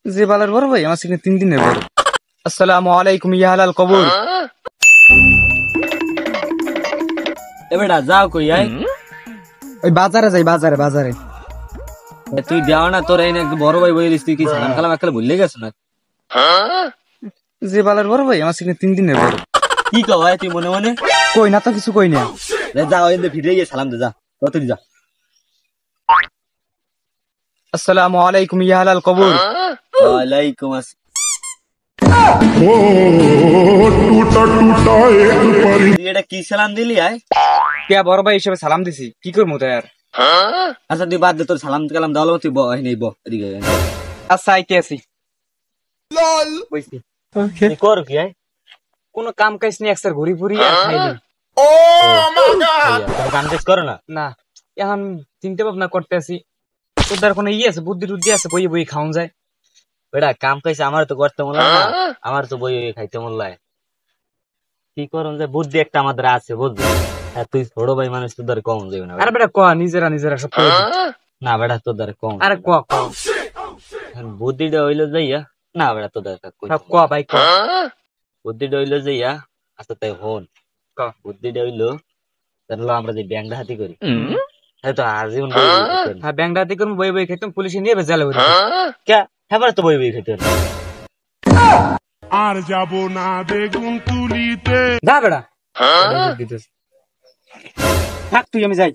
যে বালার বড় ভাই আমার থেকে 3 দিনের বড়। আসসালামু আলাইকুম ইয়া হালাল কবুল। এ বেটা যাও কই আই ওই বাজারে যাই, বাজারে। তুই যাও না, তোর এই বড় ভাই বই তুই কি সালাম কালাম একলা ভুলে গেছ না? যে বালার বড় ভাই আমার থেকে 3 দিনের বড়। কি কও তুই মনে মনে? কই না তো কিছু কই না। যাও এনে ভিড়ে গিয়ে সালাম দে, যা কত যা। আসসালামু আলাইকুম ইয়া হালাল কবুল। ওয়ালাইকুম আসসালাম। তুই এটা কি সালাম দিলি আয়? কে বড় ভাই হিসেবে সালাম দিছি, কি করবো তাই আর। আচ্ছা তুই বাদ দে, তোর সালাম কালাম দেওয়া তুই নেই এদিকে আচ্ছা আইতে আছি। বইছি তুই কর কি আয়? কোন কাম কাজ নেই, একসার ঘুরি ফুরি আর খাইলি। কাম কাজ করো না? না, এখন চিন্তা ভাবনা করতে আছি তোদের কোনো আছে, বুদ্ধি টুদ্ধি আছে, বই বই খাওন যায়। বেটা কাম কাজ আমার তো করতে মন না, আমার তো বই খাইতে মন লাগে। কি করুন যে বুদ্ধি একটা আমাদের আছে বুঝলি। তুই ছোট ভাই মানুষ, তোদের কম যাবে না। আরে বেটা ক, নিজেরা সব করে দিই। না বেটা তোদের কম। আরে ক বুদ্ধিটা হইলো যাইয়া, না বেটা তোদের সব ক ভাই ক। বুদ্ধিটা হইলো যাইয়া, আচ্ছা তাই হন বুদ্ধিটা হইলো তাহলে আমরা যে ব্যাংক ডাকাতি করি, হ্যাঁ তো আজীবন হ্যাঁ ব্যাংক ডাকাতি করুন, বই বই খাইতাম, পুলিশে নিয়ে জেলে ভরে কে হ্যাঁ তো বই বই খেতে আর যাব না বেগুন তুলিতে। যা বেড়া থাক তুই, আমি যাই।